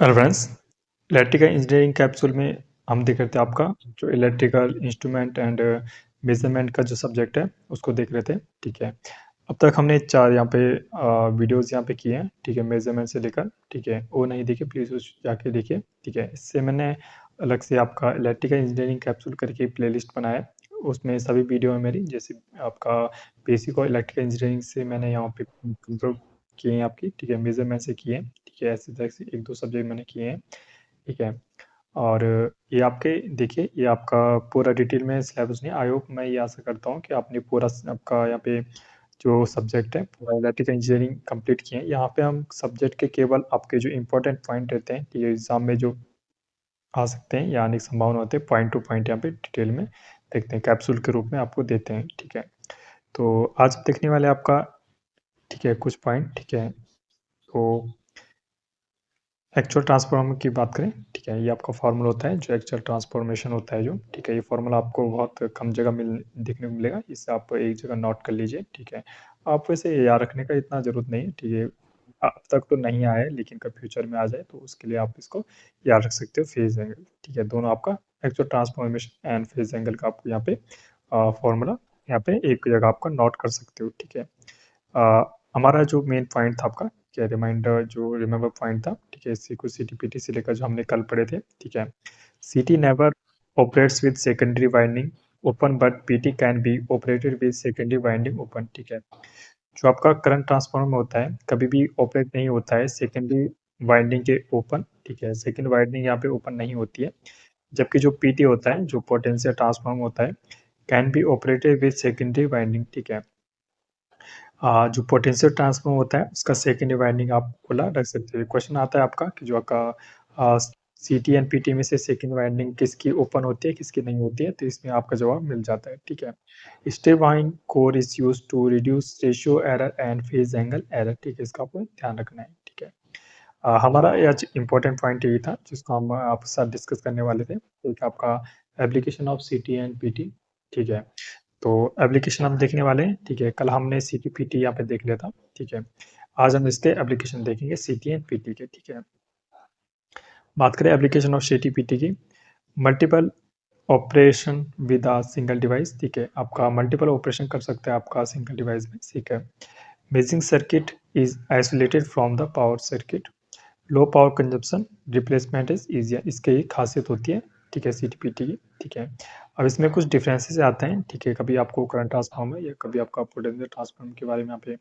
Hello friends, electrical engineering capsule में हम देख रहे थे आपका जो इलेक्ट्रिकल इंस्ट्रूमेंट एंड मेजरमेंट का जो सब्जेक्ट है उसको देख रहे थे। ठीक है, अब तक हमने 4 यहाँ पे वीडियोस यहाँ पे किए हैं। ठीक है, मेजरमेंट से लेकर। ठीक है, वो नहीं देखे प्लीज़ उस जाके देखिए। ठीक है, इससे मैंने अलग से आपका इलेक्ट्रिकल इंजीनियरिंग कैप्सूल करके प्लेलिस्ट बनाया है। उसमें सभी वीडियो है मेरी, जैसे आपका बेसिक और इलेक्ट्रिकल इंजीनियरिंग से मैंने यहाँ पे कंट्रोल किए हैं आपकी। ठीक है, मेजरमेंट से किए हैं। ठीक है, ऐसे तरह से 1-2 सब्जेक्ट मैंने किए हैं। ठीक है, और ये आपके देखिए, ये आपका पूरा डिटेल में सिलेबस नहीं, आई होप मैं ये आशा करता हूँ कि आपने पूरा आपका यहाँ पे जो सब्जेक्ट है पूरा इलेक्ट्रिकल इंजीनियरिंग कंप्लीट किए हैं। यहाँ पे हम सब्जेक्ट के केवल आपके जो इंपॉर्टेंट पॉइंट रहते हैं, ये एग्जाम में जो आ सकते हैं या आने की संभावना होती है, पॉइंट टू पॉइंट यहाँ पे डिटेल में देखते हैं, कैप्सूल के रूप में आपको देते हैं। ठीक है, तो आज देखने वाले आपका, ठीक है, कुछ पॉइंट। ठीक है, तो एक्चुअल ट्रांसफॉर्मर की बात करें। ठीक है, ये आपका फार्मूला होता है जो एक्चुअल ट्रांसफॉर्मेशन होता है जो। ठीक है, ये फार्मूला आपको बहुत कम जगह देखने को मिलेगा, इसे आप एक जगह नोट कर लीजिए। ठीक है, आप वैसे याद रखने का इतना ज़रूरत नहीं है। ठीक है, अब तक तो नहीं आया है, लेकिन कब फ्यूचर में आ जाए तो उसके लिए आप इसको याद रख सकते हो, फेज एंगल। ठीक है, दोनों आपका actual transformation and phase angle का आपको यहाँ पे फॉर्मूला यहाँ पे एक जगह आपका नोट कर सकते हो। ठीक है, हमारा जो मेन पॉइंट था आपका, क्या रिमाइंडर जो रिमेंबर पॉइंट था। ठीक है, इसी को सीटीपीटी से लेकर जो हमने कल पढ़े थे। ठीक है, सीटी never operates with secondary winding open but PT can be operated with secondary winding open. ठीक है, जो आपका करंट ट्रांसफार्मर होता है कभी भी ऑपरेट नहीं होता है सेकेंडरी वाइंडिंग के ओपन। ठीक है, सेकेंड वाइंडिंग यहाँ पे ओपन नहीं होती है। जबकि जो पीटी होता है, जो पोटेंशियल ट्रांसफार्मर होता है, can be operated with secondary winding. ठीक है, जो पोटेंशियल ट्रांसफॉर्मर होता है उसका सेकेंडरी वाइंडिंग आप खुला रख सकते हो। क्वेश्चन आता है आपका कि जो आपका सीटी एंड पीटी में से सेकेंड वाइंडिंग किसकी ओपन होती है किसकी नहीं होती है, तो इसमें आपका जवाब मिल जाता है। ठीक है, step wind core is use to reduce ratio error and phase angle error. ठीक है, इसका आपको ध्यान रखना है। ठीक है, हमारा आज इंपॉर्टेंट पॉइंट यही था जिसको हम आपके साथ डिस्कस करने वाले थे, एक आपका एप्लीकेशन ऑफ सीटी एंड पीटी। ठीक है, तो एप्लीकेशन हम देखने वाले हैं। ठीक है, कल हमने सी टी पी टी यहाँ पे देख लिया था। ठीक है, आज हम इसके एप्लीकेशन देखेंगे C T and P T के। ठीक है, बात करें application of C T P T की, multiple operation with a single device. ठीक है, आपका मल्टीपल ऑपरेशन कर सकते हैं आपका सिंगल डिवाइस में। ठीक है, measuring circuit is isolated from the power circuit, low power consumption, replacement is easier. इसकी एक खासियत होती है। ठीक है, सीटीपीटी की। ठीक है, अब इसमें कुछ डिफरेंसेस आते हैं। ठीक है, कभी आपको करंट ट्रांसफार्मर या कभी आपका पोटेंशियल ट्रांसफार्मर के बारे में यहाँ पे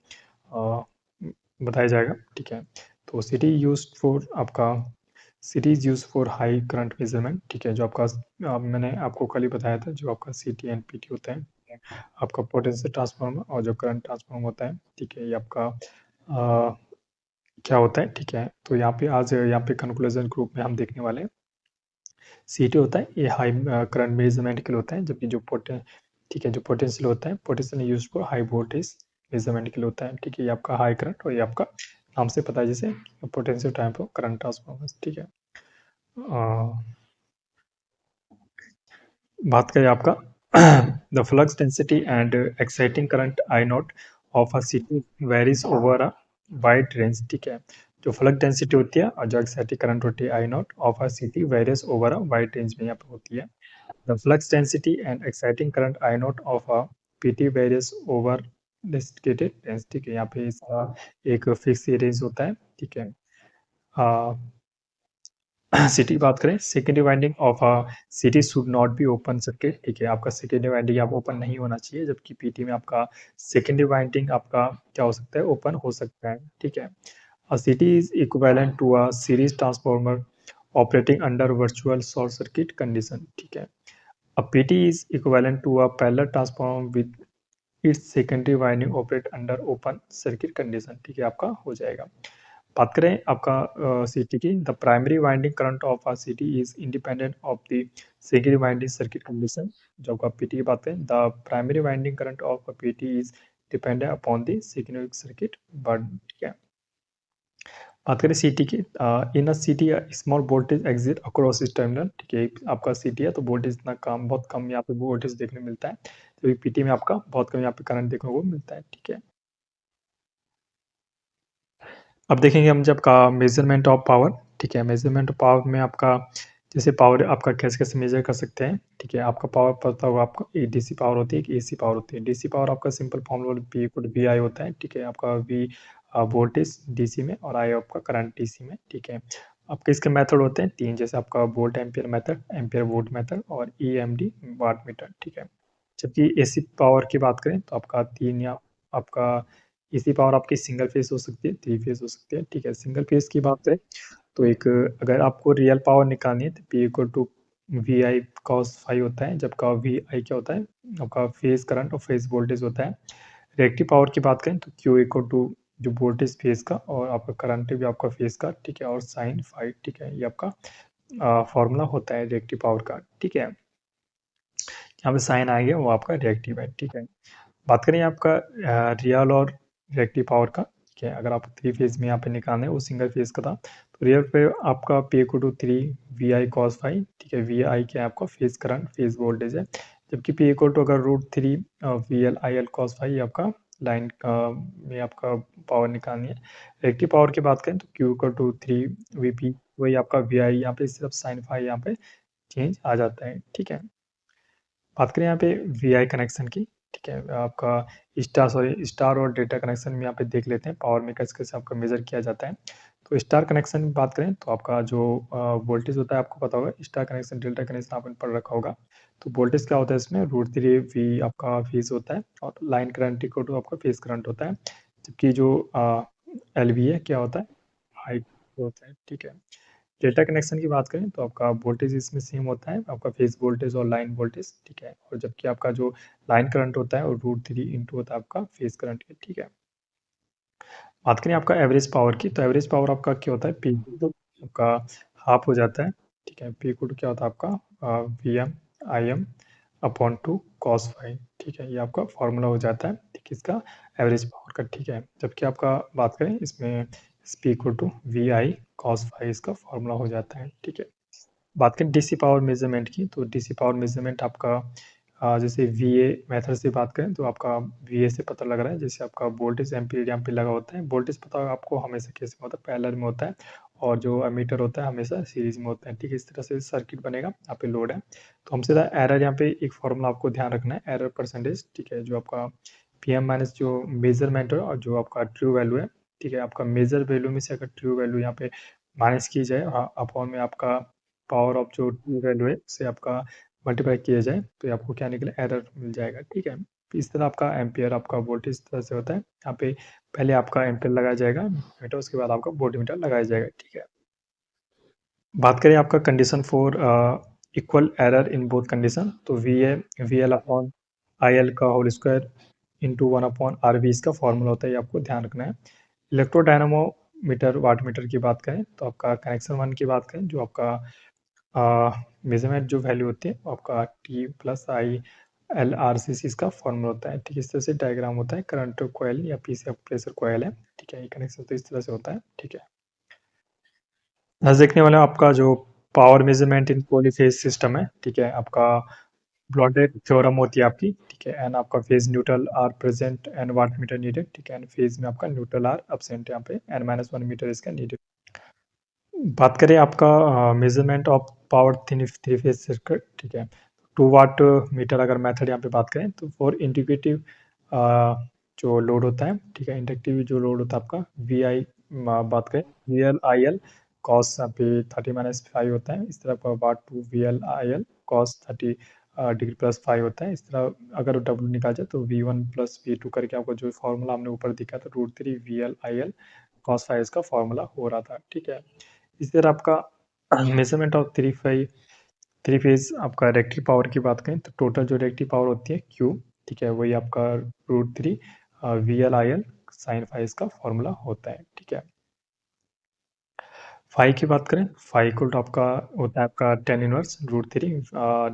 बताया जाएगा। ठीक है, तो सिटी यूज फॉर आपका city is use for high current measurement. ठीक है, जो आपका मैंने आपको कल ही बताया था, जो आपका C T and P T होता है, आपका पोटेंशियल ट्रांसफार्मर और जो करंट ट्रांसफार्मर होता है। ठीक है, ये आपका क्या होता है। ठीक है, तो यहाँ पे आज यहाँ पे कंक्लूजन ग्रुप में हम देखने वाले हैं, सीटी होता है ये हाई करंट मेजरमेंट के लिए होता है, जबकि जो ठीक है, जो पोटेंशियल होता है, potential use for high voltage measurement के लिए होता है। ठीक है, ये आपका हाई करंट और ये आपका नाम से पता है जैसे potential type of current transformer. ठीक है, बात करें आपका the flux density and exciting current I nought of a CT varies over a wide range. ठीक है, जो फ्लक्स डेंसिटी होती है और जो एक्साइटिंग करंट होती है I nought of a CT varies over a wide range में यहाँ पे होती है। The flux density and exciting current I nought of a PT varies over restricted range. ठीक है, यहाँ पे इसका एक फिक्स रेंज होता है। ठीक है, सिटी की बात करें, secondary winding of a city should not be open circuit. ठीक है, आपका सेकेंडरी वाइंडिंग आप ओपन नहीं होना चाहिए, जबकि पीटी में आपका सेकेंडरी वाइंडिंग आपका क्या हो सकता है, ओपन हो सकता है। ठीक है, a CT is equivalent to a series transformer operating under virtual short circuit condition. ठीक है, a PT is equivalent to a parallel transformer with its secondary winding operate under open circuit condition. ठीक है, आपका हो जाएगा। बात करें आपका सिटी की, the primary winding current of a CT is independent of the secondary winding circuit condition. जो आपका पीटी की बात करें, the primary winding current of a PT is dependent upon the secondary circuit burden. ठीक है, बात करें सीटी की, in a CT small voltage exist across its terminal. ठीक है, आपका सिटी है तो वोल्टेज इतना कम, बहुत कम यहाँ पे वोल्टेज देखने को मिलता है, तो पीटी में आपका बहुत कम यहाँ पे करंट देखने को मिलता है। ठीक है, अब देखेंगे हम जब का मेजरमेंट ऑफ पावर। ठीक है, मेज़रमेंट पावर में आपका जैसे पावर आपका कैसे-कैसे मेज़र कर सकते हैं, ठीक है? आपका पावर पता होगा आपको, एक डीसी पावर होती है, एक एसी पावर होती है। डीसी पावर आपका simple formula P equal to VI होता है, ठीक है? आपका V वोल्टेज डीसी में और I आपका करंट डीसी में, ठीक है? आपके इसके मेथड होते हैं 3, जैसे आपका volt ampere method, ampere volt method और ईएमडी वाट मीटर, ठीक है? जबकि एसी पावर की बात करें तो आपका 3 या आपका एसी पावर आपकी सिंगल फेज़ हो सकती है, 3 फेज़ हो सकती है, ठीक है? सिंगल फेज़ की बात करें तो एक अगर आपको रियल पावर निकालनी है तो P equal to VI cos phi होता है, जबकि VI क्या होता है? आपका फेज़ करंट और फेज़ वोल्टेज होता है। रिएक्टिव पावर की बात करें तो Q इक्वल टू जो वोल्टेज फेज़ का और आपका करंट भी आपका फेज़ का, ठीक है? और साइन फाई, ठीक है? ये आपका फॉर्मूला होता है रिएक्टिव पावर का, ठीक है? यहाँ पे साइन आ गया वो आपका रिएक्टिव है, ठीक है? बात करें आपका रियल और रिएक्टिव पावर का, ठीक है? अगर आप 3 फेज़ में यहाँ पे निकालना है, वो सिंगल फेज़ का था। तो रियल पे आपका P equal to 3 VI cos phi, ठीक है? VI क्या है आपका फेज़ करंट, फेज़ वोल्टेज है। जबकि P इक्वल टू अगर √3 VL IL cos फाई ये आपका लाइन का में आपका पावर निकालनी है। रिएक्टिव पावर की बात करें तो Q इक्वल टू 3 VP वही आपका VI यहाँ पे सिर्फ साइन फाई यहाँ पे चेंज आ जाता है, ठीक है? बात करें यहाँ पे वीआई कनेक्शन की, ठीक है? आपका स्टार और डेल्टा कनेक्शन में यहाँ पे देख लेते हैं पावर में कैसे-कैसे आपका मेज़र किया जाता है। तो स्टार कनेक्शन की बात करें तो आपका जो वोल्टेज होता है आपको पता होगा, स्टार कनेक्शन, डेल्टा कनेक्शन आपने पढ़ रखा होगा। तो वोल्टेज क्या होता है इसमें √3 V आपका फेज़ होता है और लाइन करंट इक्वल टू आपका फेज़ करंट होता है। जबकि जो एलवी है क्या होता है? हाई होता है, ठीक है? डेल्टा कनेक्शन की बात करें तो आपका वोल्टेज इसमें सेम होता है, आपका फेज़ वोल्टेज और लाइन वोल्टेज, ठीक है? और जबकि आपका जो लाइन करंट होता है वो √3 इंटू होता है आपका फेज़ करंट के, ठीक है? बात करें आपका एवरेज पावर की, तो एवरेज पावर आपका क्या होता है? P तो आपका हाफ हो जाता है, ठीक है? P इक्वल टू क्या होता है आपका VM IM upon 2 cos phi, ठीक है? ये आपका फॉर्मूला हो जाता है, ठीक है? इसका एवरेज पावर का, ठीक है? जबकि आपका बात करें इसमें P equal to VI cos phi इसका फॉर्मूला हो जाता है, ठीक है? बात करें डीसी पावर मेज़रमेंट की, तो डीसी पावर मेज़रमेंट आपका जैसे वीए मेथड से बात करें तो आपका वीए से पता लग रहा है, जैसे आपका वोल्टेज एम्पीयर यहाँ पे लगा होता है। वोल्टेज पता होगा आपको हमेशा कैसे में होता है, पैरेलल में होता है और जो एमीटर होता है हमेशा सीरीज़ में होता है, ठीक है? इस तरह से सर्किट बनेगा, यहाँ पे लोड है। तो हम सीधा एरर यहाँ पे एक फॉर्मूला आपको ध्यान रखना है, एरर परसेंटेज, ठीक है? जो आपका पीएम माइनस जो मेज़रमेंट है और जो आपका ट्रू वैल्यू है, ठीक है? आपका मेजर वैल्यू में से अगर ट्रू वैल्यू यहाँ पे माइनस की जाए, अपॉन में आपका पावर ऑफ जो ट्रू वैल्यू है उससे आपका मल्टीप्लाई किया जाए तो ये आपको क्या निकले, एरर मिल जाएगा, ठीक है? तो इस तरह आपका एम्पीयर आपका वोल्टेज इस तरह से होता है। यहाँ पे पहले आपका एम्पीयर लगाया जाएगा मीटर, उसके बाद आपका वोल्टमीटर लगाया जाएगा, ठीक है? बात करें आपका condition for equal error in both condition, तो वीएल अपॉन आईएल का whole square into 1 upon RV इसका फॉर्मूला होता है, ये आपको ध्यान रखना है। इलेक्ट्रोडायनामोमीटर वाट मीटर की बात करें तो आपका कनेक्शन 1 की बात करें, जो आपका मेजरमेंट जो वैल्यू होती है वो आपका T plus I L R C C इसका फॉर्मूला होता है, ठीक है? इस तरह से डायग्राम होता है, करंट कॉइल या पीसी प्रेशर कॉइल है, ठीक है? ये कनेक्शन तो इस तरह से होता है, ठीक है? आज देखने वाला आपका जो पावर मेजरमेंट इन पॉलीफेज सिस्टम है, ठीक है? आपका ब्लॉन्डेड थ्योरम होती है आपकी, ठीक है? एंड आपका phase neutral are present and watt meter needed, ठीक है? एंड फेज में आपका न्यूट्रल आर एब्सेंट यहाँ पे एन माइनस 1 मीटर इसका नीडेड। बात करें आपका measurement of power three phase circuit, ठीक है? 2 वाट मीटर अगर मेथड यहाँ पे बात करें तो फॉर इंडिकेटिव जो लोड होता है, ठीक है? इंडक्टिव जो लोड होता है आपका वी आई, बात करें V L I L cos यहाँ पे 30-5 होता है, इस तरह का watt two V L I L cos 30 degree plus 5 होता है। इस तरह अगर डब्ल्यू निकाल जाए तो V1 प्लस V2 करके आपको जो फॉर्मूला हमने ऊपर दिखा था √3 VL IL cos फाई इसका फॉर्मूला हो रहा था, ठीक है? इसी तरह आपका मेजरमेंट ऑफ थ्री फेज आपका रिएक्टिव पावर की बात करें तो टोटल जो रिएक्टिव पावर होती है Q, ठीक है? वही आपका √3 VL IL साइन फाई इसका फॉर्मूला होता है, ठीक है? फाई की बात करें, फाई इक्वल टू आपका होता है आपका tan inverse √3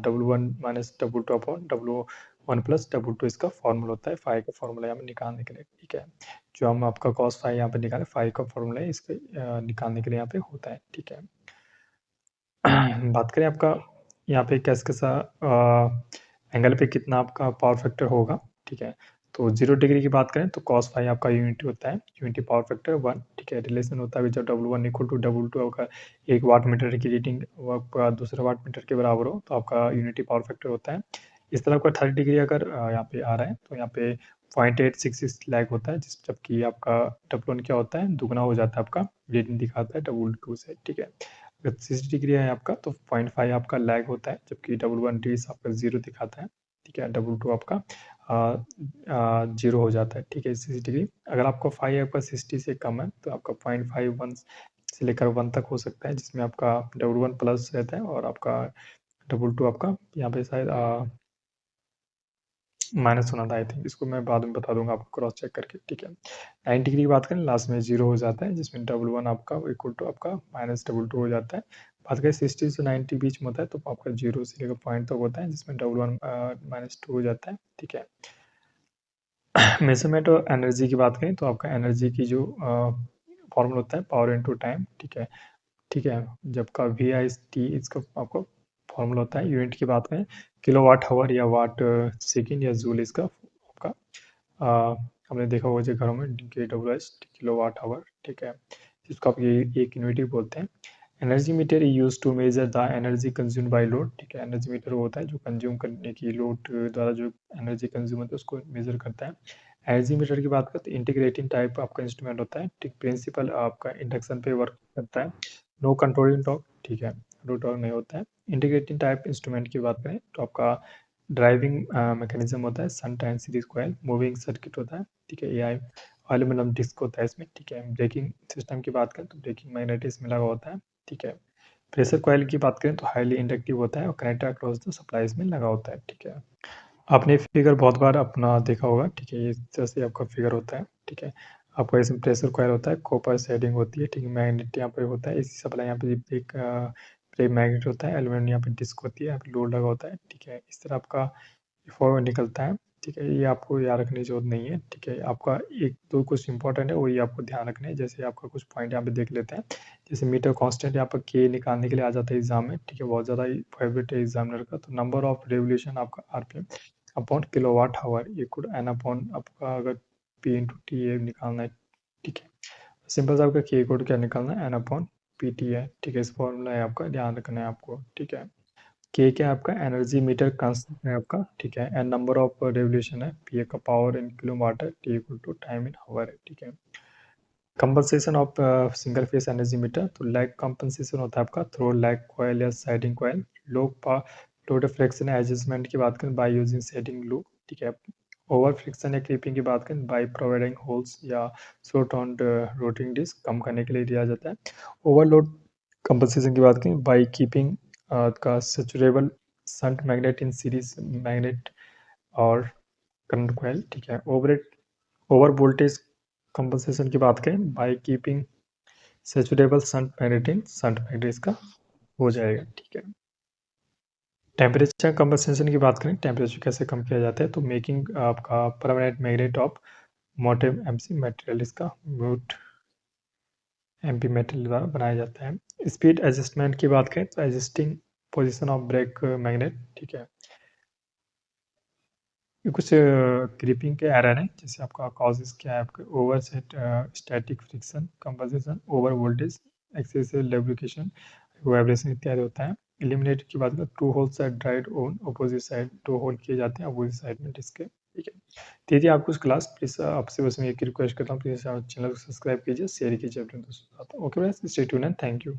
W1 minus W2 upon W1 plus W2 इसका फॉर्मूला होता है फाई का फॉर्मूला यहाँ पे निकालने के लिए, ठीक है? जो हम आपका कॉस फाई यहाँ पे निकाले, फाई का फॉर्मूला है इसके निकालने के लिए यहाँ पे होता है, ठीक है? बात करें आपका यहाँ पे कैसा एंगल पे कितना आपका पावर फैक्टर होगा, ठीक है? तो 0 डिग्री की बात करें तो cos फाई आपका यूनिटी होता है, यूनिटी पावर फैक्टर 1, ठीक है। रिलेशन होता है जब W1 इक्वल टू W2 आपका 1 वाट मीटर की रीडिंग वो आपका दूसरे वाट मीटर के बराबर हो तो आपका यूनिटी पावर फैक्टर होता है। इस तरह आपका 30 डिग्री अगर यहाँ पे आ रहा है तो यहाँ पे 0.866 लैग होता है, जबकि आपका W1 क्या होता है, दुगना हो जाता है, आपका रीडिंग दिखाता है W2 से, ठीक है। अगर 60 डिग्री है आपका तो 0.5 आपका लैग होता है, जबकि W1 डिग्री आपका 0 दिखाता है, ठीक है। W2 आपका 0 हो जाता है, ठीक है। 60 डिग्री अगर आपका फाई आपका 60 से कम है तो आपका 0.51 से लेकर 1 तक हो सकता है, जिसमें आपका W1 प्लस रहता है और आपका W2 आपका यहाँ पे शायद माइनस होना था, आई थिंक। इसको मैं बाद में बता दूंगा आपको क्रॉस चेक करके, ठीक है। 90 डिग्री की बात करें लास्ट में 0 हो जाता है, जिसमें W1 आपका इक्वल टू आपका माइनस W2 हो जाता है। बात करें 60 से 90 बीच में होता है तो आपका 0 से लेकर पॉइंट तक होता है, जिसमें W1 माइनस 2 हो जाता है, ठीक है। मेजरमेंट और एनर्जी की बात करें तो आपका एनर्जी की जो फॉर्मूला होता है पावर इनटू टाइम, ठीक है, ठीक है। जब का वी आई टी इसका आपको फॉर्मूला होता है। यूनिट की बात करें किलोवाट आवर या वाट सेकेंड या जूल इसका आपका हमने देखा होगा जो घरों में के डब्ल्यू एस किलोवाट आवर, ठीक है, जिसको आप ये एक यूनिट ही बोलते हैं। Energy meter use to measure the energy consume by load, ठीक है। एनर्जी मीटर वो होता है जो कंज्यूम करने की लोड द्वारा जो एनर्जी कंज्यूम होता है उसको मेजर करता है। एनर्जी मीटर की बात करते हैं इंटीग्रेटिंग टाइप आपका इंस्ट्रूमेंट होता है, ठीक। प्रिंसिपल आपका इंडक्शन पे वर्क करता है, नो कंट्रोलिंग टॉर्क, ठीक है, नो टॉर्क नहीं होता है। इंटीग्रेटिंग टाइप इंस्ट्रूमेंट की बात करें तो आपका ड्राइविंग मैकेनिज्म होता है, sun time series coil, moving circuit होता है, ठीक है। एआई एल्यूमिनियम डिस्क होता है इसमें, ठीक है। ब्रेकिंग सिस्टम की बात करें तो ब्रेकिंग मैग्नेट इसमें लगा होता है, ठीक है। प्रेशर कॉइल की बात करें तो हाईली इंडक्टिव होता है और कनेक्टर अक्रॉस द सप्लाई इसमें लगा होता है, ठीक है। आपने फिगर बहुत बार अपना देखा होगा, ठीक है। ये जैसे आपका फिगर होता है, ठीक है। आपका इसमें प्रेशर कॉइल होता है, कॉपर शेडिंग होती है, ठीक है। मैग्नेट यहाँ पे होता है, इसी सप्लाई यहाँ पे एक मैग्नेट होता है, एल्यूमिनियम यहाँ पे डिस्क होती है, यहाँ पे लोड लगा होता है, ठीक है। इस तरह आपका फॉर्म निकलता है, ठीक है। ये आपको याद रखने की जरूरत नहीं है, ठीक है। आपका एक दो कुछ इंपॉर्टेंट है वही आपको ध्यान रखना है, जैसे आपका कुछ पॉइंट यहाँ पे देख लेते हैं। जैसे मीटर कांस्टेंट यहाँ पर के निकालने के लिए आ जाता है एग्जाम में, ठीक है। बहुत ज़्यादा फेवरेट है एग्जामिनर का। तो नंबर ऑफ रेवोल्यूशन आपका RPM upon kilowatt hour equal N upon आपका अगर पी इंटू टी ए निकालना है, ठीक है। सिंपल सा आपका के इक्वल क्या निकालना है, एन अपॉन पी टी है, ठीक है। इस फॉर्मूला है आपका, ध्यान रखना है आपको, ठीक है। के क्या है आपका एनर्जी मीटर कांस्टेंट है आपका, ठीक है। एन नंबर ऑफ रेवोल्यूशन है, पी का पावर इन किलोवाट है, T equal to time in hour है, ठीक है। Compensation of single phase energy meter तो लैग कंपनसेशन होता है आपका थ्रो लैग कॉयल या साइडिंग कॉयल। लो लो डिफ्लेक्शन एडजस्टमेंट की बात करें बाय यूजिंग सेटिंग लूप, ठीक है। ओवर फ्रिक्शन या क्रीपिंग की बात करें बाय प्रोवाइडिंग होल्स या शॉर्ट ऑन रोटिंग डिस्क कम करने के लिए दिया जाता है। ओवरलोड कंपनसेशन की बात करें बाय कीपिंग का saturable shunt magnet in series magnet और करंट कॉइल, ठीक है। ओवर वोल्टेज कंपनसेशन की बात करें by keeping saturable shunt magnet in shunt magnet इसका हो जाएगा, ठीक है। टेम्परेचर कंपनसेशन की बात करें टेम्परेचर कैसे कम किया जाता है तो मेकिंग आपका permanent magnet of motive MC material इसका म्यूट एमपी मटेरियल द्वारा बनाया जाता है। स्पीड एडजस्टमेंट की बात करें तो adjusting position of brake magnet, ठीक है। ये कुछ क्रीपिंग के एरर है, जैसे आपका कॉजेस क्या है आपके over set static friction compensation over voltage excessive lubrication vibration इत्यादि होता है। एलिमिनेट की बात करें two holes are drilled on opposite side, two hole किए जाते हैं अपोजिट साइड में डिस्क के, ठीक है। तो यदि आपको क्लास प्लीज आपसे बस मैं एक रिक्वेस्ट करता हूँ, प्लीज चैनल को सब्सक्राइब कीजिए, शेयर कीजिए अपने दोस्तों के साथ। Okay friends, stay tuned and thank you.